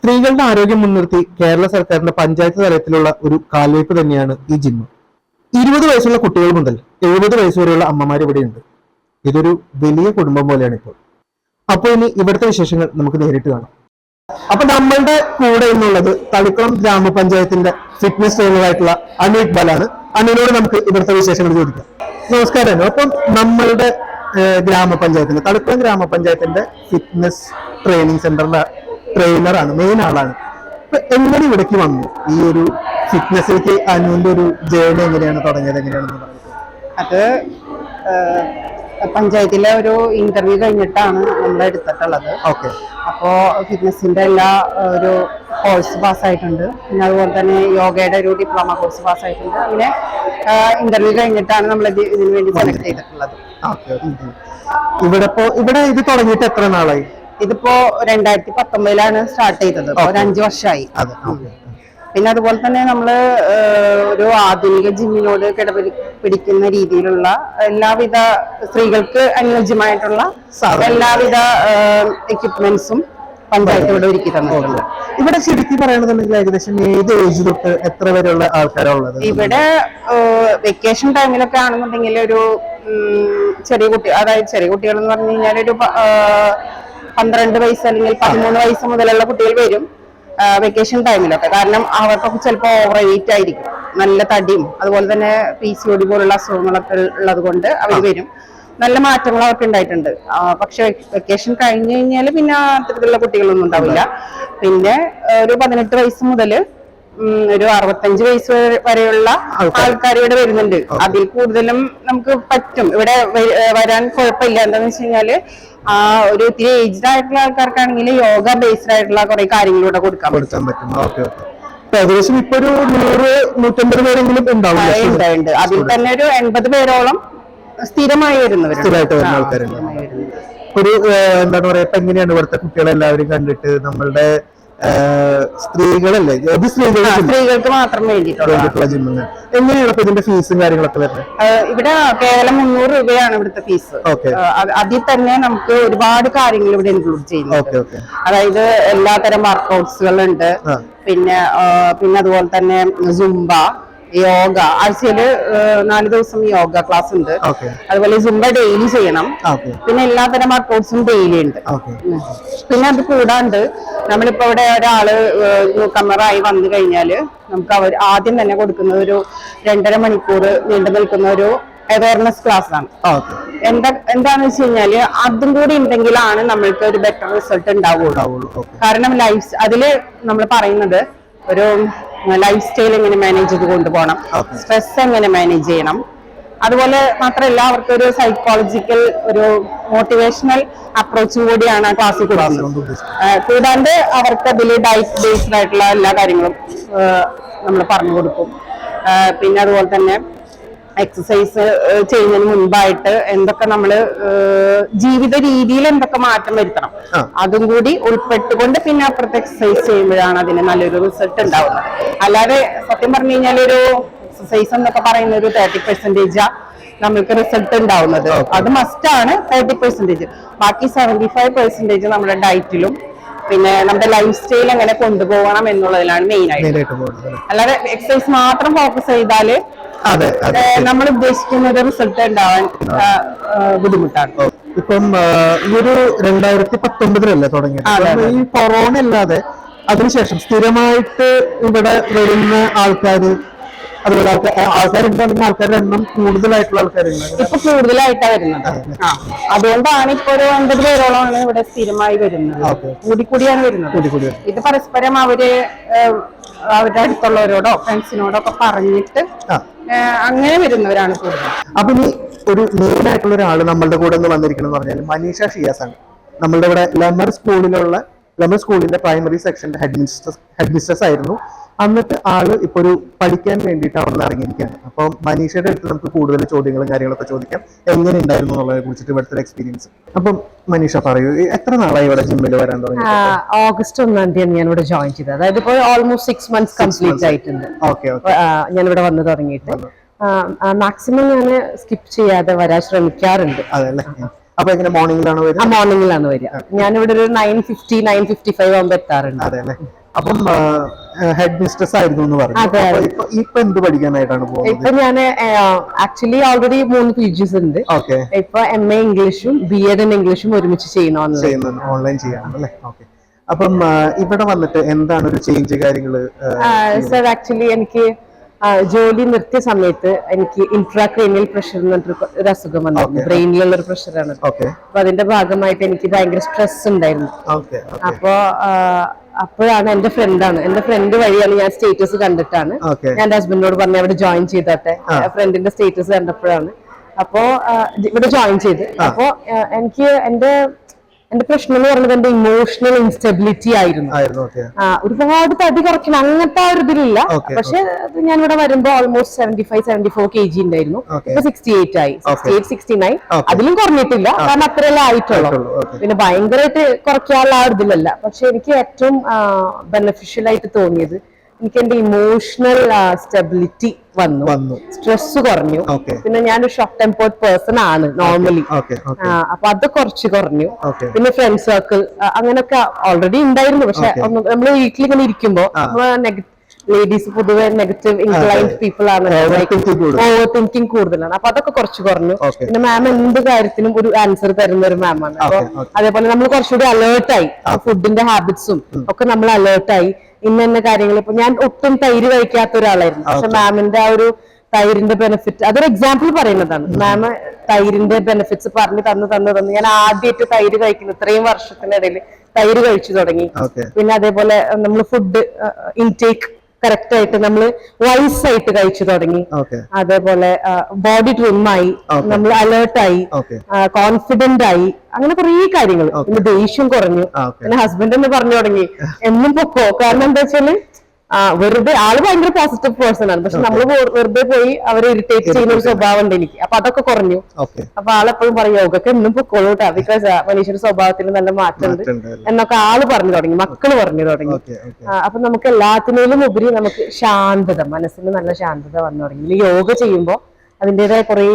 സ്ത്രീകളുടെ ആരോഗ്യം മുൻനിർത്തി കേരള സർക്കാരിന്റെ പഞ്ചായത്ത് തലത്തിലുള്ള ഒരു കാൽവയ്പ് തന്നെയാണ് ഈ ജിം. 20 വയസ്സുള്ള കുട്ടികൾ മുതൽ 70 വയസ്സ് വരെയുള്ള അമ്മമാർ ഇവിടെയുണ്ട്. ഇതൊരു വലിയ കുടുംബം പോലെയാണ് ഇപ്പോൾ. അപ്പോൾ ഇനി ഇവിടുത്തെ വിശേഷങ്ങൾ നമുക്ക് നേരിട്ട് കാണാം. അപ്പൊ നമ്മളുടെ കൂടെ എന്നുള്ളത് തളിക്കുളം ഗ്രാമപഞ്ചായത്തിന്റെ ഫിറ്റ്നസ് ട്രെയിനറായിട്ടുള്ള അനു ഇക്ബാലാണ്. അനുവിനോട് നമുക്ക് ഇവിടുത്തെ വിശേഷങ്ങൾ ചോദിക്കാം. നമസ്കാരം. അപ്പം നമ്മളുടെ ഗ്രാമപഞ്ചായത്തിന്റെ തളിക്കുളം ഗ്രാമപഞ്ചായത്തിന്റെ ഫിറ്റ്നസ് ട്രെയിനിങ് സെന്ററിന്റെ ട്രെയിനറാണ്, മെയിൻ ആളാണ്. അപ്പൊ എങ്ങനെ ഇവിടേക്ക് വന്നു? ഈ ഒരു ഫിറ്റ്നസ്സിലേക്ക് അനുവിന്റെ ഒരു ജേർണി എങ്ങനെയാണ് തുടങ്ങിയത്, എങ്ങനെയാണെന്ന് പറയുന്നത്? അത് പഞ്ചായത്തിലെ ഒരു ഇന്റർവ്യൂ കഴിഞ്ഞിട്ടാണ് നമ്മൾ എടുത്തിട്ടുള്ളത്. ഓക്കെ. അപ്പോൾ ഫിറ്റ്നസിന്റെ എല്ലാ ഒരു കോഴ്സ് പാസ്സായിട്ടുണ്ട്. പിന്നെ അതുപോലെ തന്നെ യോഗയുടെ ഒരു ഡിപ്ലോമ കോഴ്സ് പാസ്സായിട്ടുണ്ട്. അങ്ങനെ ഇന്റർവ്യൂ കഴിഞ്ഞിട്ടാണ് നമ്മൾ ഇതിനു വേണ്ടി സെലക്ട് ചെയ്തിട്ടുള്ളത്. ഇവിടെ ഇത് തുടങ്ങിയിട്ട് എത്ര നാളായി? ഇതിപ്പോ 2019 സ്റ്റാർട്ട് ചെയ്തത്. ഒരു 5 വർഷമായി. പിന്നെ അതുപോലെ തന്നെ നമ്മള് ഒരു ആധുനിക ജിമ്മിനോട് പിടിക്കുന്ന രീതിയിലുള്ള എല്ലാവിധ സ്ത്രീകൾക്ക് അനുയോജ്യമായിട്ടുള്ള എല്ലാവിധ എക്യുപ്മെന്റ്സും പഞ്ചായത്ത് ഇവിടെ ഒരുക്കി തന്നിട്ടുണ്ട്. ഇവിടെ ശരിക്കും പറയണമെന്നുണ്ടെങ്കിൽ ഏകദേശം ഏത് ഏജ് തൊട്ട് എത്ര വരെയുള്ള ആൾക്കാരുള്ളത്? ഇവിടെ വെക്കേഷൻ ടൈമിലൊക്കെ ആണെന്നുണ്ടെങ്കിൽ ഒരു ചെറിയ കുട്ടി, അതായത് ചെറിയ കുട്ടികൾ എന്ന് പറഞ്ഞു കഴിഞ്ഞാൽ ഒരു 12 വയസ്സ് അല്ലെങ്കിൽ 13 വയസ്സ് മുതലുള്ള കുട്ടികൾ വരും വെക്കേഷൻ ടൈമിലൊക്കെ. കാരണം അവർക്കൊക്കെ ചിലപ്പോൾ ഓവർ വെയിറ്റ് ആയിരിക്കും, നല്ല തടിയും അതുപോലെ തന്നെ PCOD പോലുള്ള അസുഖങ്ങളൊക്കെ ഉള്ളത് കൊണ്ട് അവർ വരും. നല്ല മാറ്റങ്ങൾ അവർക്ക് ഉണ്ടായിട്ടുണ്ട്. പക്ഷെ വെക്കേഷൻ കഴിഞ്ഞു കഴിഞ്ഞാൽ പിന്നെ അത്തരത്തിലുള്ള കുട്ടികളൊന്നും ഉണ്ടാവില്ല. പിന്നെ ഒരു 18 വയസ്സ് മുതൽ ഒരു 65 വയസ്സ് വരെയുള്ള ആൾക്കാർ ഇവിടെ വരുന്നുണ്ട്. അതിൽ കൂടുതലും നമുക്ക് പറ്റും ഇവിടെ വരാൻ കുഴപ്പമില്ല. എന്താന്ന് വെച്ച് കഴിഞ്ഞാല് ഒരു ഇത്തിരി ഏജ്ഡ് ആയിട്ടുള്ള ആൾക്കാർക്കാണെങ്കിൽ യോഗ ബേസ്ഡ് ആയിട്ടുള്ള കുറെ കാര്യങ്ങളിലൂടെ കൊടുക്കാൻ പറ്റും. ഏകദേശം ഇപ്പൊ ഒരു 100-150 പേരെങ്കിലും ഉണ്ട്. അതിൽ തന്നെ ഒരു 80 പേരോളം സ്ഥിരമായി വരുന്നവരുണ്ട്. ഒരു എന്താണ് പറയാ, ഇപ്പൊ എങ്ങനെയാണ് ഇവിടുത്തെ കുട്ടികളെല്ലാവരും കണ്ടിട്ട് നമ്മളുടെ സ്ത്രീകളല്ലേ, സ്ത്രീകൾക്ക് മാത്രം വേണ്ടിയിട്ടുള്ള ജിമ്മുകൾ എങ്ങനെയാണ് ഇപ്പൊ ഇതിന്റെ ഫീസും കാര്യങ്ങളൊക്കെ വരുന്നത്? ഇവിടെ കേവലം 300 രൂപയാണ് ഇവിടുത്തെ ഫീസ്. അതിൽ തന്നെ നമുക്ക് ഒരുപാട് കാര്യങ്ങൾ ഇവിടെ ഇൻക്ലൂഡ് ചെയ്യുന്നു. അതായത് എല്ലാതരം വർക്കൗട്ട്സുകളുണ്ട്. പിന്നെ അതുപോലെ തന്നെ സുംബ, യോഗ, ആഴ്ചയില് 4 ദിവസം യോഗ ക്ലാസ് ഉണ്ട്. അതുപോലെ സുംബ ഡെയിലി ചെയ്യണം. പിന്നെ എല്ലാതരം വർക്കൗട്ട്സും ഡെയിലി ഉണ്ട്. പിന്നെ അത് കൂടാണ്ട് നമ്മളിപ്പോ ഇവിടെ ഒരാള് ന്യൂകമ്മറായി വന്നു കഴിഞ്ഞാല് നമുക്ക് അവർ ആദ്യം തന്നെ കൊടുക്കുന്ന ഒരു 2.5 മണിക്കൂർ നീണ്ടു നിൽക്കുന്ന ഒരു അവയർനെസ് ക്ലാസ് ആണ്. എന്താന്ന് വെച്ച് കഴിഞ്ഞാല് അതും കൂടി ഉണ്ടെങ്കിലാണ് നമ്മൾക്ക് ഒരു ബെറ്റർ റിസൾട്ട് ഉണ്ടാവുള്ളൂ. കാരണം അതില് നമ്മൾ പറയുന്നത് ഒരു ലൈഫ് സ്റ്റൈൽ എങ്ങനെ മാനേജ് ചെയ്ത് കൊണ്ടുപോകണം, സ്ട്രെസ് എങ്ങനെ മാനേജ് ചെയ്യണം, അതുപോലെ മാത്രമല്ല അവർക്ക് ഒരു സൈക്കോളജിക്കൽ ഒരു മോട്ടിവേഷണൽ അപ്രോച്ചും കൂടിയാണ് ആ ക്ലാസ്സിൽ കൊടുക്കുന്നത്. കൂടാണ്ട് അവർക്ക് അതിൽ ഡയറ്റ് ബേസ്ഡ് ആയിട്ടുള്ള എല്ലാ കാര്യങ്ങളും നമ്മൾ പറഞ്ഞു കൊടുക്കും. പിന്നെ അതുപോലെ തന്നെ എക്സസൈസ് ചെയ്യുന്നതിന് മുൻപായിട്ട് എന്തൊക്കെ നമ്മള് ജീവിത രീതിയിൽ എന്തൊക്കെ മാറ്റം വരുത്തണം അതും കൂടി ഉൾപ്പെട്ടുകൊണ്ട് പിന്നെ അപ്പുറത്ത് എക്സസൈസ് ചെയ്യുമ്പോഴാണ് അതിന് നല്ലൊരു റിസൾട്ട് ഉണ്ടാവുന്നത്. അല്ലാതെ സത്യം പറഞ്ഞു കഴിഞ്ഞാൽ ഒരു എക്സസൈസ് എന്നൊക്കെ പറയുന്ന ഒരു 30% നമ്മൾക്ക് റിസൾട്ട് ഉണ്ടാവുന്നത്. അത് മസ്റ്റാണ് 30%. ബാക്കി 75% നമ്മുടെ ഡയറ്റിലും പിന്നെ നമ്മുടെ ലൈഫ് സ്റ്റൈൽ എങ്ങനെ കൊണ്ടുപോകണം എന്നുള്ളതിലാണ് മെയിൻ ആയിട്ട്. അല്ലാതെ എക്സസൈസ് മാത്രം ഫോക്കസ് ചെയ്താല് നമ്മൾ ഉദ്ദേശിക്കുന്നത് റിസൾട്ട് ഉണ്ടാവാൻ ബുദ്ധിമുട്ടാണ്. ഇപ്പം ഈ ഒരു 2019 തുടങ്ങിയത്. ഈ കൊറോണ അല്ലാതെ അതിനുശേഷം സ്ഥിരമായിട്ട് ഇവിടെ വരുന്ന ആൾക്കാര്, അതുപോലെ ആൾക്കാരുടെ എണ്ണം കൂടുതലായിട്ടുള്ള ആൾക്കാരുണ്ട്. ഇപ്പൊ കൂടുതലായിട്ടാണ് വരുന്നത്. അതുകൊണ്ടാണ് ഇപ്പൊ ഒരു 50 പേരോളമാണ് ഇവിടെ സ്ഥിരമായി വരുന്നത്. കൂടിക്കൂടിയാണ് വരുന്നത്. ഇത് പരസ്പരം അവരുടെ അടുത്തുള്ളവരോടോ ഫ്രണ്ട്സിനോടോ ഒക്കെ പറഞ്ഞിട്ട് അങ്ങനെ വരുന്നവരാണ് കൂടുതൽ. അപ്പൊ ഇനി ഒരു മെയിൻ ആയിട്ടുള്ള ഒരാള് നമ്മളുടെ കൂടെ ഒന്ന് വന്നിരിക്കണം എന്ന് പറഞ്ഞാൽ മനീഷ ഷിയാസ് ആണ്. നമ്മളുടെ ഇവിടെ ലെമർ സ്കൂളിന്റെ പ്രൈമറി സെക്ഷന്റെ ഹെഡ് മിസ്ട്രസ് ആയിരുന്നു. എന്നിട്ട് ആള് ഇപ്പൊ ഒരു പഠിക്കാൻ വേണ്ടിയിട്ട് അവിടെ ഇറങ്ങിയിരിക്കുകയാണ്. അപ്പൊ മനീഷയുടെ അടുത്ത് നമുക്ക് കൂടുതൽ ചോദ്യങ്ങളും കാര്യങ്ങളൊക്കെ ചോദിക്കാം, എങ്ങനെ ഉണ്ടായിരുന്നു എന്നുള്ളതിനെ കുറിച്ചിട്ട് ഇവിടുത്തെ എക്സ്പീരിയൻസ്. അപ്പം മനീഷ പറയൂ, എത്ര നാളായി ഇവിടെ ജിമ്മിൽ വരാൻ തുടങ്ങി? ഓഗസ്റ്റ് 1 ഞാൻ ഇവിടെ ജോയിൻ ചെയ്തത്. അതായത് ഇപ്പോൾ ഓൾമോസ്റ്റ് 6 months കംപ്ലീറ്റ് ആയിട്ടുണ്ട് ഞാൻ ഇവിടെ വന്ന് തുടങ്ങിയിട്ട്. മാക്സിമം ഞാൻ സ്കിപ്പ് ചെയ്യാതെ വരാൻ ശ്രമിക്കാറുണ്ട്. അതല്ലേ. അപ്പൊ എങ്ങനെ മോർണിംഗിലാണ് വരിക? മോർണിംഗിലാണ് വരിക. ഞാനിവിടെ ഒരു 9:50, 9:55 ആകുമ്പോ എത്താറുണ്ട്. അതെ അല്ലെ. അപ്പം ഹെഡ് മിസ്ട്രസ് ആയിരുന്നു എന്ന് പറഞ്ഞു. ഇപ്പൊ എന്ത് പഠിക്കാനായിട്ടാണ് പോകുന്നത്? ഇപ്പൊ ഞാൻ ആക്ച്വലി ഓൾറെഡി 3 PGs ഉണ്ട്. ഇപ്പൊ MA ഇംഗ്ലീഷും BEd in ഇംഗ്ലീഷും ഒരുമിച്ച് ചെയ്യുന്നു. ഓൺലൈൻ ചെയ്യാം അല്ലെ. ഓക്കെ. അപ്പം ഇവിടെ വന്നിട്ട് എന്താണ് ഒരു ചേഞ്ച് കാര്യങ്ങള്? സർ ആക്ച്വലി എനിക്ക് ജോലി നിർത്തിയ സമയത്ത് എനിക്ക് ഇൻട്രാക്രേനിയൽ പ്രഷർ എന്ന് പറഞ്ഞൊരു അസുഖം വന്നു. ബ്രെയിനിലുള്ള ഒരു പ്രഷറാണ്. അപ്പൊ അതിന്റെ ഭാഗമായിട്ട് എനിക്ക് ഭയങ്കര സ്ട്രെസ് ഉണ്ടായിരുന്നു. അപ്പോഴാണ് എന്റെ ഫ്രണ്ട് വഴിയാണ് ഞാൻ സ്റ്റേറ്റസ് കണ്ടിട്ടാണ് ഞാൻ എന്റെ ഹസ്ബൻഡിനോട് പറഞ്ഞ അവിടെ ജോയിൻ ചെയ്തോട്ടെ. ഫ്രണ്ടിന്റെ സ്റ്റേറ്റസ് കണ്ടപ്പോഴാണ് അപ്പോ ഇവിടെ ജോയിൻ ചെയ്ത്. അപ്പോ എനിക്ക് എന്റെ പ്രശ്നം എന്ന് പറയുന്നത് എന്റെ ഇമോഷണൽ ഇൻസ്റ്റെബിലിറ്റി ആയിരുന്നു. ഒരുപാട് തടി കുറയ്ക്കണം അങ്ങനത്തെ ആ ഒരു ഇതിലില്ല. പക്ഷെ ഞാൻ ഇവിടെ വരുമ്പോ ഓൾമോസ്റ്റ് 75-74 kg ഉണ്ടായിരുന്നു. ഇപ്പൊ 68 ആയി, 68-69. അതിലും കുറഞ്ഞിട്ടില്ല, കാരണം അത്രയല്ലേ ആയിട്ടുള്ളൂ. പിന്നെ ഭയങ്കരമായിട്ട് കുറയ്ക്കാനുള്ള ആ ഒരു ഇതിലല്ല. പക്ഷെ എനിക്ക് ഏറ്റവും ബെനിഫിഷ്യൽ ആയിട്ട് തോന്നിയത് എനിക്ക് എന്റെ ഇമോഷണൽ സ്റ്റെബിലിറ്റി വന്നു, സ്ട്രെസ് കുറഞ്ഞു. പിന്നെ ഞാനൊരു ഷോർട്ട് ടെമ്പേർഡ് പേഴ്സൺ ആണ് നോർമലി. അപ്പൊ അത് കുറച്ച് കുറഞ്ഞു. പിന്നെ ഫ്രണ്ട് സർക്കിൾ അങ്ങനെയൊക്കെ ഓൾറെഡി ഉണ്ടായിരുന്നു. പക്ഷെ നമ്മള് വീട്ടിൽ ഇങ്ങനെ ഇരിക്കുമ്പോ ലേഡീസ് പൊതുവെ നെഗറ്റീവ് ഇൻക്ലൈൻഡ് പീപ്പിൾ ആണ്, ഓവർ തിങ്കിങ് കൂടുതലാണ്. അപ്പൊ അതൊക്കെ കുറച്ച് കുറഞ്ഞു. പിന്നെ മാം എന്ത് കാര്യത്തിനും ഒരു ആൻസർ തരുന്ന ഒരു മാം ആണ്. അപ്പൊ അതേപോലെ നമ്മൾ കുറച്ചുകൂടി അലേർട്ടായി, ഫുഡിന്റെ ഹാബിറ്റ്സും ഒക്കെ നമ്മൾ അലേർട്ടായി. ഇന്ന കാര്യങ്ങൾ ഇപ്പൊ ഞാൻ ഒട്ടും തൈര് കഴിക്കാത്ത ഒരാളായിരുന്നു. പക്ഷെ മാമിന്റെ ആ ഒരു തൈരിന്റെ ബെനിഫിറ്റ്, അതൊരു എക്സാമ്പിൾ പറയുന്നതാണ്. മാം തൈരിന്റെ ബെനിഫിറ്റ്സ് പറഞ്ഞു തന്നു. ഞാൻ ആദ്യമായിട്ട് തൈര് കഴിക്കുന്നു, ഇത്രയും വർഷത്തിനിടയിൽ തൈര് കഴിച്ചു തുടങ്ങി. പിന്നെ അതേപോലെ നമ്മൾ ഫുഡ് ഇൻടേക്ക് കറക്റ്റ് ആയിട്ട് നമ്മൾ വൈസ് ആയിട്ട് കഴിച്ചു തുടങ്ങി. അതേപോലെ ബോഡി ട്രിമ്മായി, നമ്മൾ അലേർട്ടായി, കോൺഫിഡന്റ് ആയി, അങ്ങനെ കുറേ കാര്യങ്ങൾ. പിന്നെ ദേഷ്യം കുറഞ്ഞു. പിന്നെ ഹസ്ബൻഡ് എന്ന് പറഞ്ഞു തുടങ്ങി എന്നും പൊക്കോ. കാരണം എന്താ വെച്ചാല് വെറുതെ ആള് ഭയങ്കര പോസിറ്റീവ് പേഴ്സൺ ആണ്. പക്ഷെ നമ്മൾ വെറുതെ പോയി അവരെ ഇറിറ്റേറ്റ് ചെയ്യുന്ന ഒരു സ്വഭാവം ഉണ്ട് എനിക്ക്. അപ്പൊ അതൊക്കെ കുറഞ്ഞു. അപ്പൊ ആളെപ്പോഴും പറയും യോഗക്ക് എന്നും പൊക്കോളൂട്ടാ, ബിക്കോസ് മനുഷ്യരുടെ സ്വഭാവത്തിൽ നല്ല മാറ്റമുണ്ട് എന്നൊക്കെ ആള് പറഞ്ഞു തുടങ്ങി, മക്കള് പറഞ്ഞു തുടങ്ങി. അപ്പൊ നമുക്ക് എല്ലാത്തിനും ഉപരി നമുക്ക് ശാന്തത, മനസ്സിന് നല്ല ശാന്തത വന്നു തുടങ്ങി. യോഗ ചെയ്യുമ്പോ അതിൻ്റെതായ കുറെ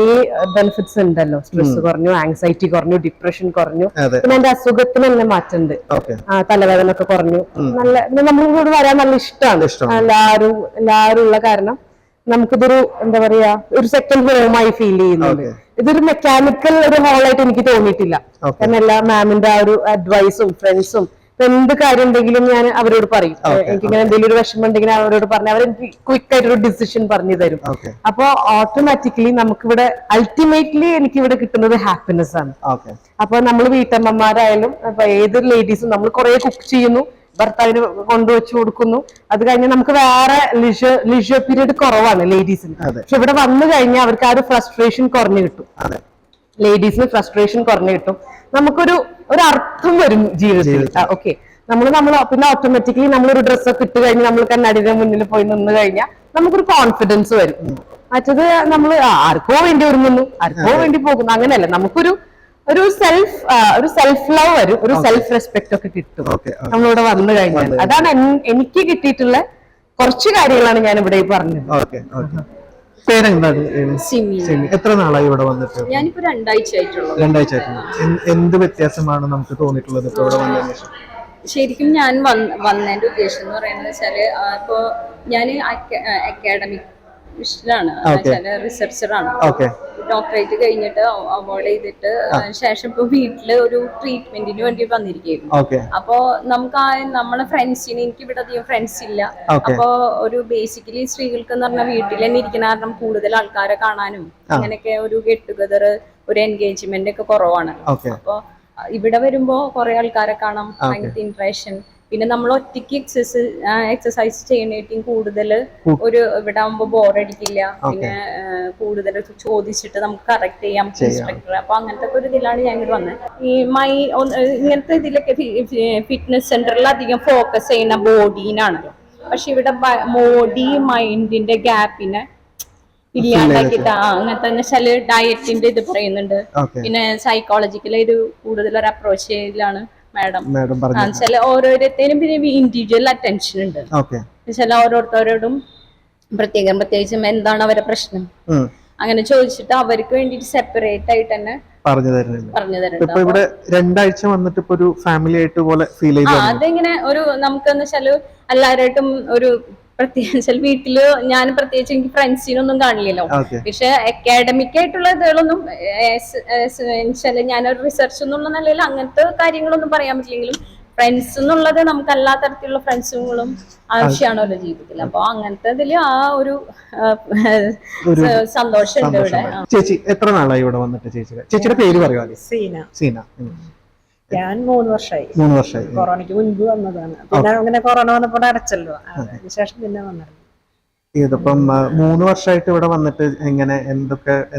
ബെനിഫിറ്റ്സ് ഉണ്ടല്ലോ. സ്ട്രെസ് കുറഞ്ഞു, ആങ്സൈറ്റി കുറഞ്ഞു, ഡിപ്രഷൻ കുറഞ്ഞു. പിന്നെ എന്റെ അസുഖത്തിന് തന്നെ മാറ്റമുണ്ട്. തലവേദന ഒക്കെ കുറഞ്ഞു. നല്ല നമ്മളിവിടെ വരാൻ നല്ല ഇഷ്ടമാണ് എല്ലാവരും ഉള്ള കാരണം നമുക്കിതൊരു എന്താ പറയാ ഒരു സെക്കൻഡ് ഹോമായി ഫീൽ ചെയ്യുന്നുണ്ട്. ഇതൊരു മെക്കാനിക്കൽ ഒരു ഹോളായിട്ട് എനിക്ക് തോന്നിയിട്ടില്ല. കാരണം എല്ലാ മാമിന്റെ ആ ഒരു അഡ്വൈസും ഫ്രണ്ട്സും എന്ത് കാര്യം ഉണ്ടെങ്കിലും ഞാൻ അവരോട് പറയും. എനിക്കിങ്ങനെ എന്തെങ്കിലും ഒരു വിഷമം ഉണ്ടെങ്കിൽ അവരോട് പറഞ്ഞ് അവരെനിക്ക് ക്വിക്ക് ആയിട്ടൊരു ഡിസിഷൻ പറഞ്ഞു തരും. അപ്പൊ ഓട്ടോമാറ്റിക്കലി നമുക്കിവിടെ അൾട്ടിമേറ്റ്ലി എനിക്കിവിടെ കിട്ടുന്നത് ഹാപ്പിനെസ് ആണ്. അപ്പൊ നമ്മൾ വീട്ടമ്മമാരായാലും ഇപ്പൊ ഏതൊരു ലേഡീസും നമ്മൾ കുറെ കുക്ക് ചെയ്യുന്നു, ഭർത്താവിന് കൊണ്ടുവച്ചു കൊടുക്കുന്നു. അത് കഴിഞ്ഞ് നമുക്ക് വേറെ ലിഷർ പീരീഡ് കുറവാണ് ലേഡീസിന്. പക്ഷെ ഇവിടെ വന്നു കഴിഞ്ഞാൽ അവർക്ക് ആ ഒരു ഫ്രസ്ട്രേഷൻ കുറഞ്ഞു കിട്ടും. ലേഡീസിന് ഫ്രസ്ട്രേഷൻ കുറഞ്ഞു കിട്ടും. നമുക്കൊരു അർത്ഥം വരും ജീവിതത്തിൽ. ഓക്കെ, നമ്മൾ പിന്നെ ഓട്ടോമാറ്റിക്കലി നമ്മളൊരു ഡ്രസ്സൊക്കെ ഇട്ട് കഴിഞ്ഞ് നമ്മൾ കണ്ണാടിയുടെ മുന്നിൽ പോയി നിന്ന് കഴിഞ്ഞാൽ നമുക്കൊരു കോൺഫിഡൻസ് വരും. മറ്റത് നമ്മൾ ആർക്കോ വേണ്ടി ഒരുങ്ങുന്നു, ആർക്കോ വേണ്ടി പോകുന്നു, അങ്ങനെയല്ല. നമുക്കൊരു സെൽഫ് ലവ് വരും, ഒരു സെൽഫ് റെസ്പെക്ട് ഒക്കെ കിട്ടും നമ്മളിവിടെ വന്നു കഴിഞ്ഞാൽ. അതാണ് എനിക്ക് കിട്ടിയിട്ടുള്ള കുറച്ച് കാര്യങ്ങളാണ് ഞാൻ ഇവിടെ പറഞ്ഞത്. പേരെന്താണ്? എത്ര നാളായി ഇവിടെ വന്നിട്ട്? ഞാനിപ്പോ 2 ആഴ്ച ആയിട്ടുള്ളൂ. എന്ത് വ്യത്യാസമാണ് നമുക്ക് തോന്നിയിട്ടുള്ളത് ഇപ്പൊ ഇവിടെ വന്നതിന് ശേഷം? ശരിക്കും ഞാൻ വന്നതിന്റെ ഉദ്ദേശം എന്ന് പറയുന്നത് വെച്ചാല് ഇപ്പൊ ഞാൻ അക്കാഡമിക് ാണ് റിസർച്ചറാണ്. ഡോക്ടറേറ്റ് കഴിഞ്ഞിട്ട് അവാർഡ് ചെയ്തിട്ട് ശേഷം ഇപ്പൊ വീട്ടില് ഒരു ട്രീറ്റ്മെന്റിന് വേണ്ടി വന്നിരിക്കുന്നു. അപ്പൊ നമുക്ക് നമ്മളെ ഫ്രണ്ട്സിന്, എനിക്ക് ഇവിടെ അധികം ഫ്രണ്ട്സ് ഇല്ല. അപ്പൊ ഒരു ബേസിക്കലി സ്ത്രീകൾക്ക് എന്ന് പറഞ്ഞാൽ വീട്ടിൽ തന്നെ ഇരിക്കുന്ന കാരണം കൂടുതൽ ആൾക്കാരെ കാണാനും അങ്ങനെയൊക്കെ ഒരു ഗെറ്റ് ടുഗദർ, ഒരു എൻഗേജ്മെന്റ് ഒക്കെ കുറവാണ്. അപ്പൊ ഇവിടെ വരുമ്പോ കുറെ ആൾക്കാരെ കാണാം, ഭയങ്കര ഇൻട്രാക്ഷൻ. പിന്നെ നമ്മൾ ഒറ്റയ്ക്ക് എക്സസൈസ് ചെയ്യണേറ്റും കൂടുതൽ ഒരു ഇവിടെ ആകുമ്പോ ബോറടിക്കില്ല. പിന്നെ കൂടുതൽ ചോദിച്ചിട്ട് നമുക്ക് കറക്റ്റ് ചെയ്യാം ഇൻസ്ട്രക്ടർ. അപ്പൊ അങ്ങനത്തെ ഒരു ഇതിലാണ് ഞാൻ ഇവിടെ വന്നത്. ഈ ഇങ്ങനത്തെ ഇതിലൊക്കെ ഫിറ്റ്നസ് സെന്ററിൽ അധികം ഫോക്കസ് ചെയ്യുന്ന ബോഡീനാണല്ലോ. പക്ഷെ ഇവിടെ ബോഡി മൈൻഡിന്റെ ഗ്യാപ്പിനെ ഇല്ലാണ്ടാക്കിട്ട് അങ്ങനത്തെ തന്നെ ഡയറ്റിന്റെ ഇത് പറയുന്നുണ്ട്. പിന്നെ സൈക്കോളജിക്കൽ ഒരു കൂടുതലൊരു അപ്രോച്ചിലാണ് മാഡം. ചില ഓരോരുത്തരും പിന്നെ ഇൻഡിവിജ്വൽ അറ്റൻഷൻ ഉണ്ട്. ചില ഓരോരുത്തരോടും പ്രത്യേകിച്ചും എന്താണ് അവരുടെ പ്രശ്നം അങ്ങനെ ചോദിച്ചിട്ട് അവർക്ക് വേണ്ടിട്ട് സെപ്പറേറ്റ് ആയിട്ട് തന്നെ പറഞ്ഞു തരുന്നുണ്ട്. പറഞ്ഞു തരുന്നുണ്ട്. ഇപ്പൊ ഇവിടെ 2 ആഴ്ച വന്നിട്ട് ഇപ്പൊ ഒരു ഫാമിലി ആയിട്ട് പോലെ ഫീൽ ചെയ്തു. അതിങ്ങനെ ഒരു നമുക്കെന്ന് വെച്ചാല് എല്ലാവരായിട്ടും ഒരു പ്രത്യേകിച്ച് വീട്ടില് ഞാൻ പ്രത്യേകിച്ച് എനിക്ക് ഫ്രണ്ട്സിനൊന്നും കാണില്ലല്ലോ. പക്ഷെ അക്കാഡമിക് ആയിട്ടുള്ള ഇതുകളൊന്നും ഞാനൊരു റിസർച്ച് എന്നുള്ള നിലയിൽ അങ്ങനത്തെ കാര്യങ്ങളൊന്നും പറയാൻ പറ്റില്ലെങ്കിലും ഫ്രണ്ട്സ് എന്നുള്ളത് നമുക്ക് എല്ലാ തരത്തിലുള്ള ഫ്രണ്ട്സുകളും ആവശ്യമാണല്ലോ ജീവിതത്തിൽ. അപ്പൊ അങ്ങനത്തെ ഇതില് ആ ഒരു സന്തോഷം ഉണ്ട് ഇവിടെ. ചേച്ചി എത്ര നാളായി ഇവിടെ വന്നിട്ട്? ചേച്ചിയുടെ പേര് പറയുക. സീന. ഞാൻ 3 വർഷമായി. 3 വർഷമായി. കൊറോണയ്ക്ക് മുൻപ് വന്നതാണ്. പിന്നെ അങ്ങനെ കൊറോണ വന്നപ്പോൾ അടച്ചല്ലോ, അതിനുശേഷം പിന്നെ വന്നത്. ഇതിപ്പം 3 വർഷമായിട്ട് ഇവിടെ വന്നിട്ട് എങ്ങനെ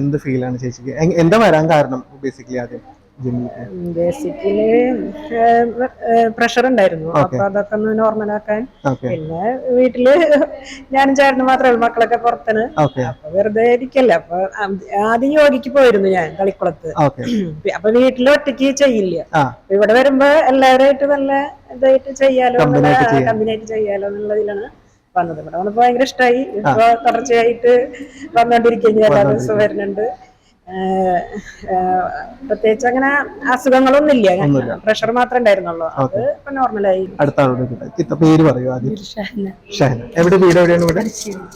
എന്ത് ഫീലാണ് ചേച്ചിക്ക്? എന്താ വരാൻ കാരണം ബേസിക്കലി? ആദ്യം ബേസിക്കലി പ്രഷർ ഉണ്ടായിരുന്നു, അപ്പൊ അതൊക്കെ ഒന്ന് നോർമലാക്കാൻ. പിന്നെ വീട്ടില് ഞാനും ചേട്ടനും മാത്രമേ ഉള്ളൂ, മക്കളൊക്കെ പുറത്താണ്. അപ്പൊ വെറുതെ ഇരിക്കല്ല. അപ്പൊ ആദ്യം യോഗയ്ക്ക് പോയിരുന്നു ഞാൻ കളിക്കുളത്ത്. അപ്പൊ വീട്ടില് ഒറ്റയ്ക്ക് ചെയ്യില്ല. ഇവിടെ വരുമ്പോ എല്ലാവരുമായിട്ട് നല്ല ഇതായിട്ട് ചെയ്യാലോ, കമ്പനിയായിട്ട് ചെയ്യാലോ എന്നുള്ളതിലാണ് വന്നത്. ഇവിടെ വന്നപ്പോ ഭയങ്കര ഇഷ്ടമായി. ഇപ്പൊ തുടർച്ചയായിട്ട് വന്നോണ്ടിരിക്കുകയും എല്ലാ ദിവസവും വരുന്നുണ്ട്. പ്രത്യേകിച്ച് അങ്ങനെ അസുഖങ്ങളൊന്നും ഇല്ല, പ്രഷർ മാത്രമേ ഉണ്ടായിരുന്നുള്ളൂ. അത് ഇപ്പൊ നോർമലായി. അടുത്ത ആളോട് പേര് പറയൂ ആദ്യം. ഷഹന. എവിടെ വീട്? എവിടെയാണ് ഇവിടെ?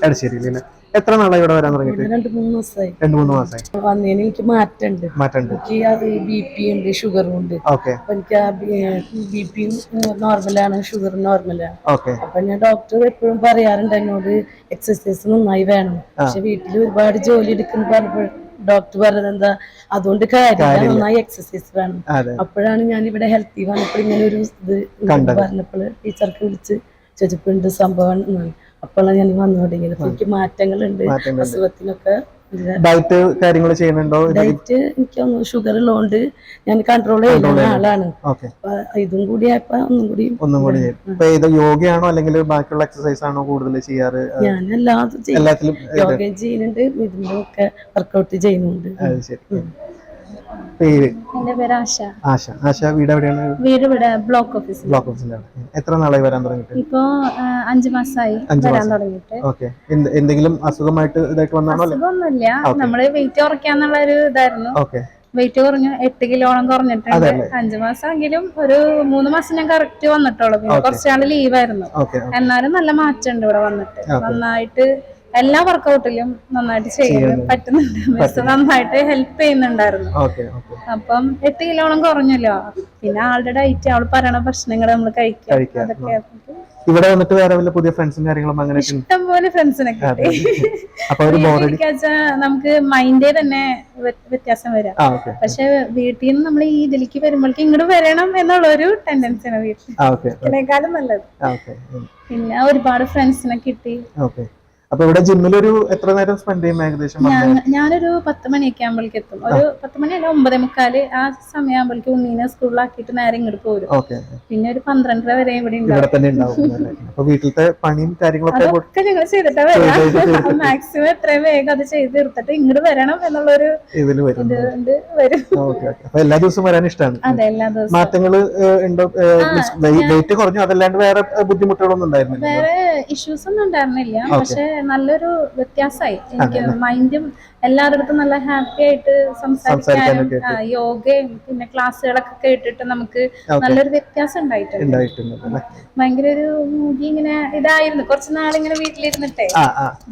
എടശ്ശേരിയില്. എത്ര നാളായി ഇവിടെ വരാൻ തുടങ്ങിയിട്ട്? 2-3 മാസമായി. 2-3 മാസമായി. വന്നതിന് എനിക്ക് മാറ്റമുണ്ട്. എനിക്ക് അത് BP ഉണ്ട്, ഷുഗറും ഉണ്ട്. അപ്പൊ എനിക്ക് BP നോർമലാണ്, ഷുഗർ നോർമലാണ്. അപ്പൊ ഞാൻ ഡോക്ടർ എപ്പോഴും പറയാറുണ്ട് എന്നോട് എക്സസൈസ് നന്നായി വേണം. പക്ഷെ വീട്ടിൽ ഒരുപാട് ജോലി എടുക്കുന്നു പറഞ്ഞപ്പോൾ ഡോക്ടർ പറഞ്ഞത് എന്താ, അതുകൊണ്ട് കാര്യമില്ല, നന്നായി എക്സസൈസ് വേണം. അപ്പോഴാണ് ഞാൻ ഇവിടെ ഹെൽത്തി വന്നപ്പോൾ ഇങ്ങനെ ഒരു ഇത് പറഞ്ഞപ്പോൾ ടീച്ചർക്ക് വിളിച്ച് ചോദിച്ചപ്പോഴുണ്ട് സംഭവം. അപ്പോഴാണ് ഞാൻ വന്നു തുടങ്ങിയത്. എനിക്ക് മാറ്റങ്ങളുണ്ട് അസുഖത്തിനൊക്കെ. ഡയറ്റ് കാര്യങ്ങൾ ചെയ്യുന്നുണ്ടോ? ഡയറ്റ് എനിക്കൊന്നും ഷുഗർ ഉള്ളതുകൊണ്ട് ഞാൻ കൺട്രോൾ ചെയ്യുന്ന ആളാണ്. ഇതും കൂടി ആയപ്പോ ഒന്നും കൂടി. യോഗയാണോ അല്ലെങ്കിൽ ബാക്കിയുള്ള എക്സസൈസ് ആണോ കൂടുതൽ ചെയ്യാറ്? ഞാൻ എല്ലാത്തിലും യോഗ ചെയ്യുന്നുണ്ട്, ഇതിന്റെ ഒക്കെ വർക്കൗട്ട് ചെയ്യുന്നുണ്ട്. പേര്? എന്റെ പേര് ആശ. ആശ. വീട് എവിടെയാണ്? വീട് ഇവിടെ ബ്ലോക്ക് ഓഫീസിലാണ്. എത്ര നാളായി വരാൻ തുടങ്ങിയിട്ട്? ഇപ്പൊ 5 മാസമായി വരാൻ തുടങ്ങിയിട്ട്. എന്തെങ്കിലും അസുഖമായിട്ട് ഇതായിട്ട് വന്നാണോ? അസുഖമൊന്നുമില്ല, നമ്മള് വെയിറ്റ് കുറയ്ക്കാന്നുള്ള ഒരു ഇതായിരുന്നു. വെയിറ്റ് കുറഞ്ഞു, 8 കിലോളം കുറഞ്ഞിട്ടുണ്ട്. 5 മാസമെങ്കിലും ഒരു 3 മാസം ഞാൻ കറക്റ്റ് വന്നിട്ടുള്ളൂ. പിന്നെ കുറച്ചാള് ലീവായിരുന്നു. എന്നാലും നല്ല മാറ്റമുണ്ട് ഇവിടെ വന്നിട്ട്. നന്നായിട്ട് എല്ലാ വർക്കൗട്ടിലും നന്നായിട്ട് ചെയ്യാൻ പറ്റുന്നുണ്ട്. നന്നായിട്ട് ഹെൽപ്പ് ചെയ്യുന്നുണ്ടായിരുന്നു. അപ്പം 8 കിലോളം കുറഞ്ഞല്ലോ. പിന്നെ ആളുടെ ഡയറ്റ്, അവള് പറയണ ഭക്ഷണങ്ങൾ നമ്മൾ കഴിക്കാം. അതൊക്കെ ഇവിടെ വന്നിട്ട് വേറെ വല്ല പുതിയ ഫ്രണ്ട്സും കാര്യങ്ങളും അങ്ങനെ ഇഷ്ടം പോലെ ഫ്രണ്ട്സിനെ കിട്ടി. നമുക്ക് മൈൻഡേ തന്നെ വ്യത്യാസം വരാം. പക്ഷെ വീട്ടിൽ നിന്ന് നമ്മൾ ഈ ഇതിലേക്ക് വരുമ്പോഴേക്കും ഇങ്ങോട്ട് വരണം എന്നുള്ളൊരു ടെൻഡൻസിയാണ് വീട്ടിലേക്കാളും നല്ലത്. പിന്നെ ഒരുപാട് ഫ്രണ്ട്സിനെ കിട്ടി. അപ്പൊ ഇവിടെ ജിമ്മിൽ ഒരു എത്ര നേരം സ്പെൻഡ് ചെയ്യും ഏകദേശം? ഞാനൊരു 10 മണിയൊക്കെ ആകുമ്പോഴേക്ക് എത്തും. ഒരു 10 മണിയല്ല, 9:45 ആ സമയമാകുമ്പോഴേക്കും ഉണ്ണീനെ സ്കൂളിലാക്കിയിട്ട് നേരെ ഇങ്ങോട്ട് പോരും. പിന്നെ ഒരു 12:30 വരെ ഇവിടെ ഉണ്ടാവും. വീട്ടിലത്തെ പണിയും കാര്യങ്ങളൊക്കെ അതൊക്കെ ഞങ്ങൾ ചെയ്തിട്ടാ വരാം. മാക്സിമം എത്രയും വേഗം അത് ചെയ്ത് തീർത്തിട്ട് ഇങ്ങോട്ട് വരണം എന്നുള്ളൊരു ഇത് വരും. എല്ലാ ദിവസവും വരാൻ ഇഷ്ടമാണ്. അതെ, എല്ലാ ദിവസവും. മാറ്റങ്ങള് ഉണ്ടോ? വെയിറ്റ് കുറഞ്ഞു, അതല്ലാണ്ട് വേറെ ബുദ്ധിമുട്ടുകളൊന്നും ഉണ്ടായിരുന്നില്ല? വേറെ ഇഷ്യൂസ് ഒന്നും ഉണ്ടായിരുന്നില്ല. പക്ഷെ നല്ലൊരു വ്യത്യാസമായി. എനിക്ക് മൈൻഡും എല്ലാവരുടെ അടുത്തും നല്ല ഹാപ്പി ആയിട്ട് സംസാരിക്കാനും യോഗയും പിന്നെ ക്ലാസ്സുകളൊക്കെ കേട്ടിട്ട് നമുക്ക് നല്ലൊരു വ്യത്യാസം ഉണ്ടായിട്ടുണ്ട്. ഭയങ്കര ഒരു ഇങ്ങനെ ഇതായിരുന്നു കുറച്ച് നാളിങ്ങനെ വീട്ടിലിരുന്നിട്ടേ.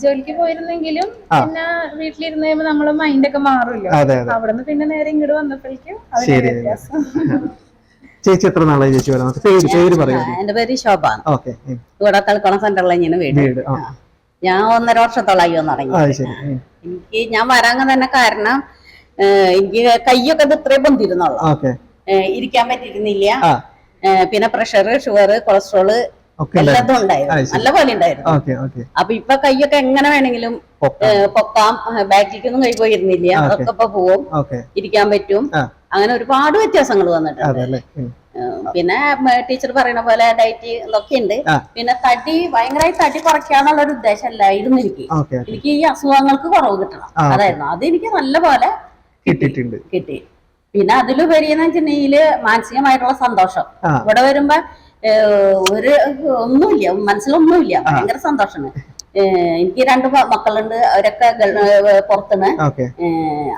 ജോലിക്ക് പോയിരുന്നെങ്കിലും പിന്നെ വീട്ടിലിരുന്ന് കഴിയുമ്പോ നമ്മളെ മൈൻഡൊക്കെ മാറുമല്ലോ. അവിടെ നിന്ന് പിന്നെ നേരെ ഇങ്ങോട്ട് വന്നപ്പോഴേക്കും അതിന്റെ വ്യത്യാസം. ചേച്ചി എത്ര നാളായി ചേച്ചി വരാൻ? പേര് പറയാം. എന്റെ പേര് ശോഭ. ഇവിടെ തളിക്കുളം സെന്ററിൽ ഇങ്ങനെ വീട്. ഞാൻ 1.5 വർഷത്തോളായി വന്നു തുടങ്ങി. എനിക്ക് ഞാൻ വരാൻ തന്നെ കാരണം എനിക്ക് കയ്യൊക്കെ ഇത്രയും പൊന്തിരുന്നുള്ളു, ഇരിക്കാൻ പറ്റിയിരുന്നില്ല. പിന്നെ പ്രഷർ, ഷുഗർ, കൊളസ്ട്രോള് എല്ലാതും ഉണ്ടായിരുന്നു, നല്ല പോലെ ഉണ്ടായിരുന്നു. അപ്പൊ ഇപ്പൊ കയ്യൊക്കെ എങ്ങനെ വേണമെങ്കിലും പൊക്കാം, ബാക്കിലേക്കൊന്നും കൈ പോയിരുന്നില്ല. അതൊക്കെ ഇപ്പൊ പോവും, ഇരിക്കാൻ പറ്റും. അങ്ങനെ ഒരുപാട് വ്യത്യാസങ്ങൾ വന്നിട്ടുണ്ട്. പിന്നെ ടീച്ചർ പറയുന്ന പോലെ ഡയറ്റ് ഇതൊക്കെ ഉണ്ട്. പിന്നെ ഭയങ്കരമായി തടി കുറയ്ക്കാന്നുള്ള ഒരു ഉദ്ദേശമല്ലായിരുന്നു എനിക്ക്. എനിക്ക് ഈ അസുഖങ്ങൾക്ക് കുറവ് കിട്ടണം, അതായിരുന്നു. അതെനിക്ക് നല്ല പോലെ കിട്ടി. പിന്നെ അതിലുപരി എന്ന് വെച്ചിട്ടുണ്ടെങ്കിൽ മാനസികമായിട്ടുള്ള സന്തോഷം. ഇവിടെ വരുമ്പോ ഒന്നുമില്ല, മനസ്സിലൊന്നുമില്ല, ഭയങ്കര സന്തോഷമാണ്. എനിക്ക് 2 മക്കളുണ്ട്, അവരൊക്കെ പുറത്തുനിന്ന്.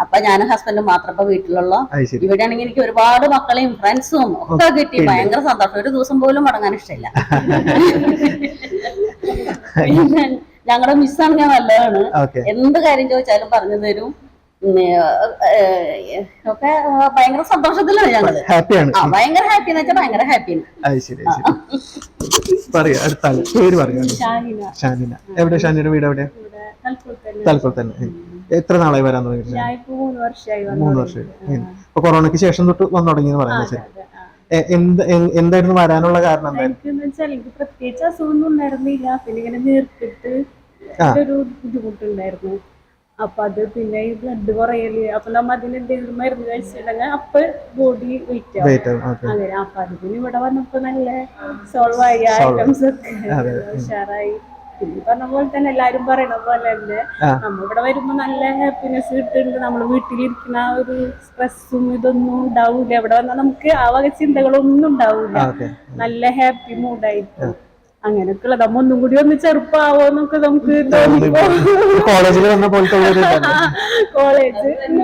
അപ്പൊ ഞാനും ഹസ്ബൻഡും മാത്രം ഇപ്പൊ വീട്ടിലുള്ള. ഇവിടെ ആണെങ്കിൽ എനിക്ക് ഒരുപാട് മക്കളെയും ഫ്രണ്ട്സും ഒക്കെ കിട്ടി. ഭയങ്കര സന്തോഷം. ഒരു ദിവസം പോലും മടങ്ങാൻ ഇഷ്ടമില്ല. പിന്നെ ഞങ്ങളുടെ മിസ്സാണെങ്കിൽ നല്ലതാണ്. എന്ത് കാര്യം ചോദിച്ചാലും പറഞ്ഞു തരും. ഒക്കെ ഭയങ്കര സന്തോഷത്തിലാണ് ഞങ്ങള്. ഭയങ്കര ഹാപ്പി എന്ന് വെച്ചാൽ ഭയങ്കര ഹാപ്പിയാണ്. എവിടെ ഷാനിയുടെ വീട്? എവിടെ? തലക്കുളത്ത് തന്നെ. എത്ര നാളായി വരാൻ തുടങ്ങിയിട്ട്? 3 വർഷമായി. ഇപ്പൊ കൊറോണയ്ക്ക് ശേഷം തൊട്ട് വന്നു തുടങ്ങിയെന്ന് പറയുന്നത്. എന്തായിരുന്നു വരാനുള്ള കാരണം? എനിക്ക് പ്രത്യേകിച്ച് അസുഖമൊന്നും ഉണ്ടായിരുന്നില്ല. പിന്നെ ഇങ്ങനെ നീർക്കിട്ട് ഒരു ബുദ്ധിമുട്ടുണ്ടായിരുന്നു. അപ്പൊ അത് പിന്നെ ഈ ബ്ലഡ് കുറയല്, അപ്പൊ നമ്മ അതിനെന്തെങ്കിലും മരുന്ന് കഴിച്ചിട്ടുണ്ടെങ്കിൽ അപ്പൊ ബോഡി വെയിറ്റ് ആവും. അങ്ങനെ അപ്പൊ അതിന് ഇവിടെ വന്നപ്പോ നല്ല സോൾവ് ആയി. ഐറ്റംസ് ഒക്കെ ഉഷാറായി. പിന്നെ പറഞ്ഞ പോലെ തന്നെ എല്ലാരും പറയണ പോലെ തന്നെ നമ്മളിവിടെ വരുമ്പോ നല്ല ഹാപ്പിനെസ് കിട്ടുന്നുണ്ട്. നമ്മള് വീട്ടിലിരിക്കുന്ന ആ ഒരു സ്ട്രെസ്സും ഇതൊന്നും ഉണ്ടാവൂല. ഇവിടെ വന്നാൽ നമുക്ക് ആ വക ചിന്തകളൊന്നും ഉണ്ടാവൂല. നല്ല ഹാപ്പി മൂഡായിരിക്കും. അങ്ങനെയൊക്കെ ഉള്ളത്. നമ്മ ഒന്നും കൂടി ഒന്ന് ചെറുപ്പാവോന്നൊക്കെ നമുക്ക് തോന്നിപ്പോ. കോളേജ് എന്ന്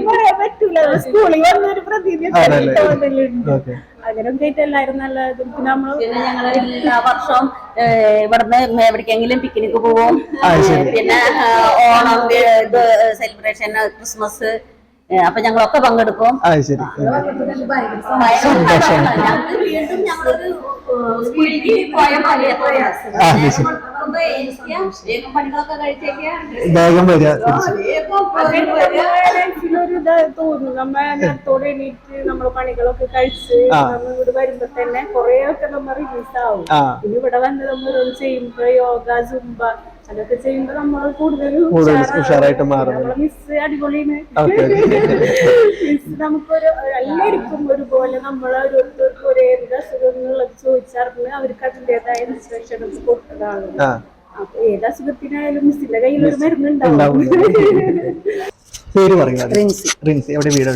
പറയാൻ പറ്റൂല. സ്കൂളിൽ വന്നൊരു പ്രതീതി തോന്നലുണ്ട്. അങ്ങനെയൊക്കെ ആയിട്ട് എല്ലാരും നല്ല ഞങ്ങള് എല്ലാ വർഷവും ഇവിടുന്ന് എവിടേക്കെങ്കിലും പിക്നിക്ക് പോവും. പിന്നെ ഓണം, ഇത് സെലിബ്രേഷൻ, ക്രിസ്മസ്, അപ്പൊ ഞങ്ങളൊക്കെ പങ്കെടുക്കും. വീണ്ടും ഞങ്ങളൊരു പണികളൊക്കെ തോന്നുന്നു. നമ്മ നേരത്തോടെ എണീറ്റ് നമ്മള് പണികളൊക്കെ കഴിച്ച് നമ്മൾ ഇവിടെ വരുമ്പോ തന്നെ കൊറേ ഒക്കെ നമ്മ റിലീസ് ആവും. പിന്നെ ഇവിടെ വന്ന് നമ്മൾ ചെയ്യുമ്പോ യോഗ, സുംബ അതൊക്കെ ചെയ്യുമ്പോ നമ്മൾ കൂടുതൽ ഉഷാറായിട്ട് മാറും. നമ്മളെ മിസ് അടിപൊളിയാണ്. മിസ് നമുക്കൊരു എല്ലാവർക്കും ഒരുപോലെ നമ്മളെ ഓരോരുത്തർക്കും ഒരേ അസുഖങ്ങളൊക്കെ ചോദിച്ചറിഞ്ഞ് അവർക്ക് അതിൻ്റെതായ ഇൻസ്ട്രക്ഷൻസ് കൊടുത്തതാണ്. അപ്പൊ ഏത് അസുഖത്തിനായാലും മിസ്സിന്റെ കയ്യിൽ ഒരു മരുന്നുണ്ടാവും. എവിടെ വീട്?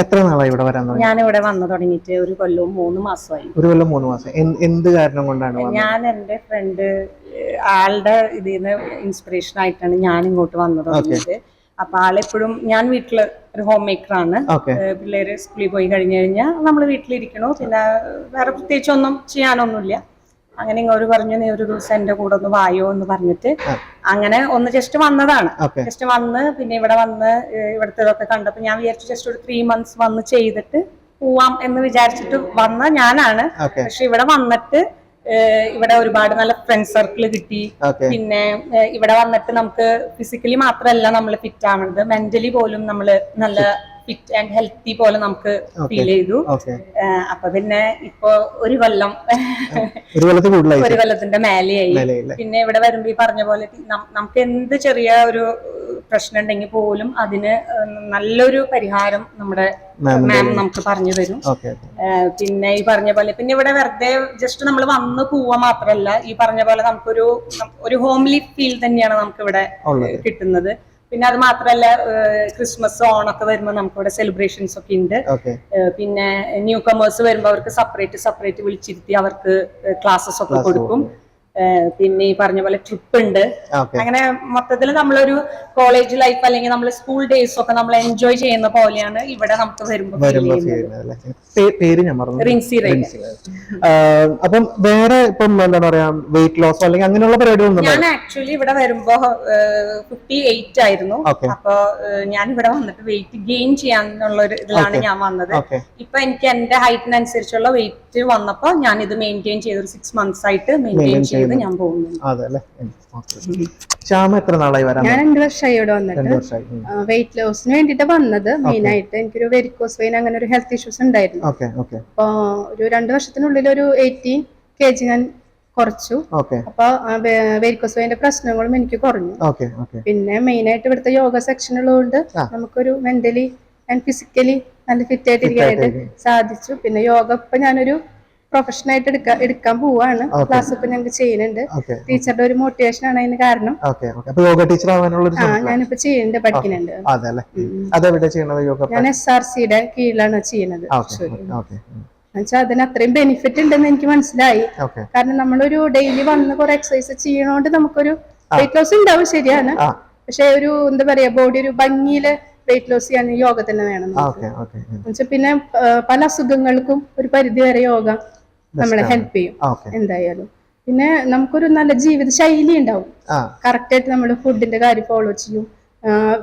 എത്ര നാളായി ഇവിടെ വരാൻ? ഞാനിവിടെ വന്നു തുടങ്ങിയിട്ട് 1 കൊല്ലവും 3 മാസമായി. 1 കൊല്ലം 3 മാസം. എന്ത് കാരണം കൊണ്ടാണ്? ഞാൻ എന്റെ ഫ്രണ്ട് ആളുടെ ഇതിന്ന് ഇൻസ്പിറേഷൻ ആയിട്ടാണ് ഞാൻ ഇങ്ങോട്ട് വന്നു തുടങ്ങിയത്. അപ്പൊ ആളെപ്പോഴും, ഞാൻ വീട്ടില് ഒരു ഹോം മേക്കറാണ്. പിള്ളേര് സ്കൂളിൽ പോയി കഴിഞ്ഞു കഴിഞ്ഞാൽ നമ്മള് വീട്ടിലിരിക്കണോ, പിന്നെ വേറെ പ്രത്യേകിച്ച് ഒന്നും ചെയ്യാനൊന്നുമില്ല. അങ്ങനെ ഇങ്ങോട്ട് പറഞ്ഞു, നീ ഒരു ദിവസം എന്റെ കൂടെ ഒന്ന് വായോ എന്ന് പറഞ്ഞിട്ട് അങ്ങനെ ഒന്ന് ജസ്റ്റ് വന്നതാണ്. ജസ്റ്റ് വന്ന് പിന്നെ ഇവിടെ വന്ന് ഇവിടുത്തെ കണ്ടപ്പോ ഞാൻ വിചാരിച്ചു ജസ്റ്റ് ഒരു 3 മന്ത്സ് വന്ന് ചെയ്തിട്ട് പോവാം എന്ന് വിചാരിച്ചിട്ട് വന്ന ഞാനാണ്. പക്ഷെ ഇവിടെ വന്നിട്ട് ഇവിടെ ഒരുപാട് നല്ല ഫ്രണ്ട് സർക്കിൾ കിട്ടി. പിന്നെ ഇവിടെ വന്നിട്ട് നമുക്ക് ഫിസിക്കലി മാത്രമല്ല നമ്മൾ ഫിറ്റ് ആവുന്നത്, മെന്റലി പോലും നമ്മള് നല്ല ഫിറ്റ് ആൻഡ് ഹെൽത്തി പോലെ നമുക്ക് ഫീൽ ചെയ്തു. അപ്പൊ പിന്നെ ഇപ്പൊ 1 കൊല്ലം, 1 കൊല്ലത്തിന്റെ മേലെയായി. പിന്നെ ഇവിടെ വരുമ്പോ ഈ പറഞ്ഞ പോലെ നമുക്ക് എന്ത് ചെറിയ ഒരു പ്രശ്നം ഉണ്ടെങ്കിൽ പോലും അതിന് നല്ലൊരു പരിഹാരം നമ്മുടെ മാം നമുക്ക് പറഞ്ഞു തരും. പിന്നെ ഈ പറഞ്ഞ പോലെ പിന്നെ ഇവിടെ വെറുതെ ജസ്റ്റ് നമ്മൾ വന്ന് പോവാ മാത്രല്ല, ഈ പറഞ്ഞ പോലെ നമുക്കൊരു ഹോംലി ഫീൽ തന്നെയാണ് നമുക്ക് ഇവിടെ കിട്ടുന്നത്. പിന്നെ അത് മാത്രല്ല, ക്രിസ്മസ്, ഓണൊക്കെ വരുമ്പോ നമുക്ക് ഇവിടെ സെലിബ്രേഷൻസ് ഒക്കെ ഉണ്ട്. പിന്നെ ന്യൂ കമേഴ്സ് വരുമ്പോ അവർക്ക് സെപ്പറേറ്റ് വിളിച്ചിരുത്തി അവർക്ക് ക്ലാസ്സസ് ഒക്കെ കൊടുക്കും. പിന്നെ ഈ പറഞ്ഞ പോലെ ട്രിപ്പ് ഉണ്ട്. അങ്ങനെ മൊത്തത്തിൽ നമ്മളൊരു കോളേജ് ലൈഫ് അല്ലെങ്കിൽ നമ്മൾ സ്കൂൾ ഡേയ്സ് ഒക്കെ നമ്മൾ എൻജോയ് ചെയ്യുന്ന പോലെയാണ് ഇവിടെ നമുക്ക് വരുമ്പോ. അപ്പം വേറെ ഇപ്പം എന്താ പറയാ, വെയിറ്റ് ലോസ് അല്ലെങ്കിൽ അങ്ങനെയുള്ള പരിപാടികളൊന്നും? ഞാൻ ആക്ച്വലി ഇവിടെ വരുമ്പോ 58 ആയിരുന്നു. അപ്പൊ ഞാൻ ഇവിടെ വന്നിട്ട് വെയിറ്റ് ഗെയിൻ ചെയ്യാനുള്ള ഒരു ഇതിലാണ് ഞാൻ വന്നത്. ഇപ്പൊ എനിക്ക് എന്റെ ഹൈറ്റിനനുസരിച്ചുള്ള വെയിറ്റ് വന്നപ്പോ ഞാൻ ഇത് മെയിൻറ്റെയിൻ ചെയ്ത് ഒരു 6 മന്ത്സ് ആയിട്ട് മെയിൻറ്റെയിൻ ചെയ്ത് ഞാൻ പോകുന്നു. എത്ര നാളായി വരാൻ? ഞാൻ 2 വർഷമായി ഇവിടെ വന്നിട്ട്. വെയിറ്റ് ലോസിന് വേണ്ടിട്ട് വന്നത്. മെയിൻ ആയിട്ട് എനിക്കൊരു വെരിക്കോസ് വെയിൻ അങ്ങനെ ഒരു ഹെൽത്ത് ഇഷ്യൂസ് ഉണ്ടായിരുന്നു. അപ്പൊ ഒരു 2 വർഷത്തിനുള്ളിൽ ഒരു 18 kg ഞാൻ കുറച്ചു. അപ്പൊ വെരിക്കോസ് വെയിന്റെ പ്രശ്നങ്ങളും എനിക്ക് കുറഞ്ഞു. പിന്നെ മെയിൻ ആയിട്ട് ഇവിടുത്തെ യോഗ സെക്ഷൻ ഉള്ളതുകൊണ്ട് നമുക്കൊരു മെന്റലി ആൻഡ് ഫിസിക്കലി നല്ല ഫിറ്റ് ആയിട്ടിരിക്കാനായിട്ട് സാധിച്ചു. പിന്നെ യോഗ ഇപ്പൊ ഞാനൊരു പ്രൊഫഷനായിട്ട് എടുക്കാൻ പോവാണ്. ക്ലാസ് ഇപ്പൊ ഞങ്ങൾക്ക് ചെയ്യുന്നുണ്ട്. ടീച്ചറുടെ ഒരു മോട്ടിവേഷൻ ആണ് അതിന് കാരണം. ഞാനിപ്പോ ചെയ്യുന്നുണ്ട്, പഠിക്കുന്നുണ്ട്. ഞാൻ SRCയുടെ കീഴിലാണ് ചെയ്യുന്നത്. എന്നുവെച്ചാൽ അതിന് അത്രയും ബെനിഫിറ്റ് ഉണ്ടെന്ന് എനിക്ക് മനസ്സിലായി. കാരണം നമ്മളൊരു ഡെയിലി വന്ന് കുറെ എക്സസൈസ് ചെയ്യണോണ്ട് നമുക്കൊരു വെയിറ്റ് ലോസ് ഉണ്ടാവും, ശരിയാണ്. പക്ഷെ ഒരു എന്താ പറയാ ബോഡി ഒരു ഭംഗിയില് വെയിറ്റ് ലോസ് ചെയ്യാൻ യോഗ തന്നെ വേണം. എന്നുവെച്ചാൽ പിന്നെ പല അസുഖങ്ങൾക്കും ഒരു പരിധി വരെ യോഗ നമ്മളെ ഹെൽപ്പ് ചെയ്യും എന്തായാലും. പിന്നെ നമുക്കൊരു നല്ല ജീവിത ശൈലി ഉണ്ടാവും. കറക്റ്റ് ആയിട്ട് നമ്മൾ ഫുഡിന്റെ കാര്യം ഫോളോ ചെയ്യും.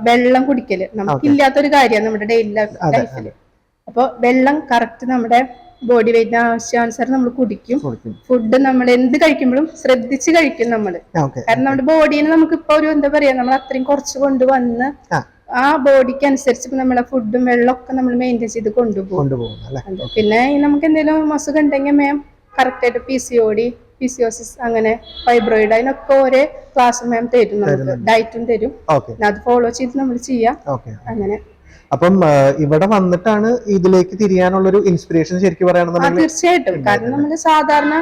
വെള്ളം കുടിക്കല് നമുക്കില്ലാത്തൊരു കാര്യമാണ് നമ്മുടെ ഡെയിലി ലൈഫില്. അപ്പൊ വെള്ളം കറക്റ്റ് നമ്മുടെ ബോഡി വെയിറ്റിന് ആവശ്യാനുസരണം നമ്മൾ കുടിക്കും. ഫുഡ് നമ്മൾ എന്ത് കഴിക്കുമ്പോഴും ശ്രദ്ധിച്ച് കഴിക്കും നമ്മള്. കാരണം നമ്മുടെ ബോഡീനെ നമുക്ക് ഇപ്പൊ ഒരു എന്താ പറയാ നമ്മൾ അത്രയും കുറച്ച് കൊണ്ടുവന്ന് ആ ബോഡിക്ക് അനുസരിച്ച് നമ്മളെ ഫുഡും വെള്ളം ഒക്കെ നമ്മൾ മെയിൻറ്റെയിൻ ചെയ്ത് കൊണ്ടുപോകും. പിന്നെ നമുക്ക് എന്തെങ്കിലും അസുഖം ഉണ്ടെങ്കിൽ മാം കറക്റ്റ് ആയിട്ട് PCOD, PCOS അങ്ങനെ ഫൈബ്രോയിഡ് അതിനൊക്കെ ഒരേ ക്ലാസ് മാം തരും, നമുക്ക് ഡയറ്റും തരും. അത് ഫോളോ ചെയ്ത് നമ്മൾ ചെയ്യാം. അങ്ങനെ അപ്പം ഇവിടെ വന്നിട്ടാണ് ഇതിലേക്ക് തിരിയാനുള്ളൊരു ഇൻസ്പിറേഷൻ ശരിക്കും പറയുകയാണെന്നുണ്ടെങ്കിൽ? തീർച്ചയായിട്ടും. കാരണം നമ്മള് സാധാരണ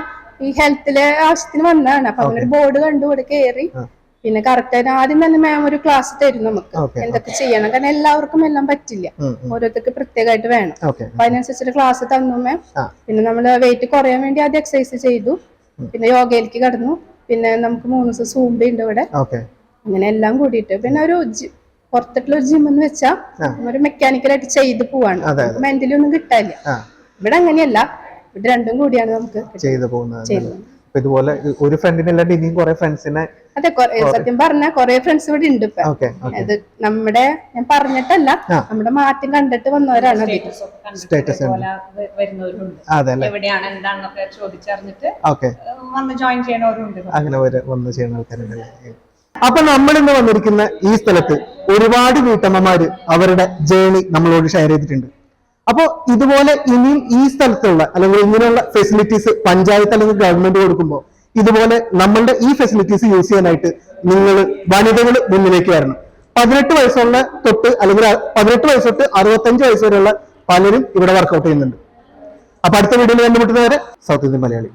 ഈ ഹെൽത്തിലെ ആവശ്യത്തിന് വന്നതാണ്. അപ്പൊ അങ്ങനെ ബോർഡ് കണ്ടു ഇവിടെ കയറി. പിന്നെ കറക്റ്റ് ആയിട്ട് ആദ്യം തന്നെ മാം ഒരു ക്ലാസ് തരും നമുക്ക് എന്തൊക്കെ ചെയ്യണം. കാരണം എല്ലാവർക്കും എല്ലാം പറ്റില്ല, ഓരോരുത്തർക്ക് പ്രത്യേകമായിട്ട് വേണം. അപ്പൊ അതിനനുസരിച്ചിട്ട് ക്ലാസ് തന്നു മാം. പിന്നെ നമ്മള് വെയിറ്റ് കുറയാൻ വേണ്ടി ആദ്യം എക്സസൈസ് ചെയ്തു, പിന്നെ യോഗയിലേക്ക് കടന്നു. പിന്നെ നമുക്ക് 3 ദിവസം സൂംബ ഉണ്ട് ഇവിടെ. അങ്ങനെ എല്ലാം കൂടിയിട്ട് പിന്നെ ഒരു പുറത്തിട്ടുള്ള ഒരു ജിം എന്ന് വെച്ചാൽ ഒരു മെക്കാനിക്കലായിട്ട് ചെയ്ത് പോവാണ്, മെന്റലി ഒന്നും കിട്ടാനില്ല. ഇവിടെ അങ്ങനെയല്ല, ഇവിടെ രണ്ടും കൂടിയാണ് നമുക്ക് ചെയ്തു പോകുന്നത്. ഇതുപോലെ ഒരു ഫ്രണ്ടിനല്ലാണ്ട് ഇനിയും കുറെ ഫ്രണ്ട്സിനെ, അതെ സത്യം പറഞ്ഞ കുറെ ഫ്രണ്ട്സ് ഇവിടെ ഉണ്ട് ഇപ്പൊ. അത് നമ്മുടെ ഞാൻ പറഞ്ഞിട്ടല്ല, നമ്മുടെ മാറ്റം കണ്ടിട്ട് വന്നവരാണ്. സ്റ്റാറ്റസ് എവിടെയാണ് എന്താണെന്നൊക്കെ ചോദിച്ചറിഞ്ഞിട്ട് വന്ന് ജോയിൻ ചെയ്യണവരുണ്ട്. അങ്ങനെ വന്ന് ചെയ്യുന്ന ആൾക്കാരുണ്ടല്ലേ. അപ്പൊ നമ്മൾ ഇന്ന് വന്നിരിക്കുന്ന ഈ സ്ഥലത്ത് ഒരുപാട് വീട്ടമ്മമാര് അവരുടെ ജേണി നമ്മളോട് ഷെയർ ചെയ്തിട്ടുണ്ട്. അപ്പൊ ഇതുപോലെ ഇനിയും ഈ സ്ഥലത്തുള്ള അല്ലെങ്കിൽ ഇങ്ങനെയുള്ള ഫെസിലിറ്റീസ് പഞ്ചായത്ത് അല്ലെങ്കിൽ ഗവൺമെന്റ് കൊടുക്കുമ്പോൾ ഇതുപോലെ നമ്മളുടെ ഈ ഫെസിലിറ്റീസ് യൂസ് ചെയ്യാനായിട്ട് നിങ്ങൾ വനിതകൾ മുന്നിലേക്ക് വരണം. 18 വയസ്സുള്ള തൊട്ട് അല്ലെങ്കിൽ 18 വയസ്സ് തൊട്ട് 65 വയസ്സ് വരെയുള്ള പലരും ഇവിടെ വർക്കൗട്ട് ചെയ്യുന്നുണ്ട്. അപ്പൊ അടുത്ത വീഡിയോയിൽ കണ്ടുമുട്ടുന്നവരെ സൗത്ത് ഇന്ത്യൻ മലയാളി.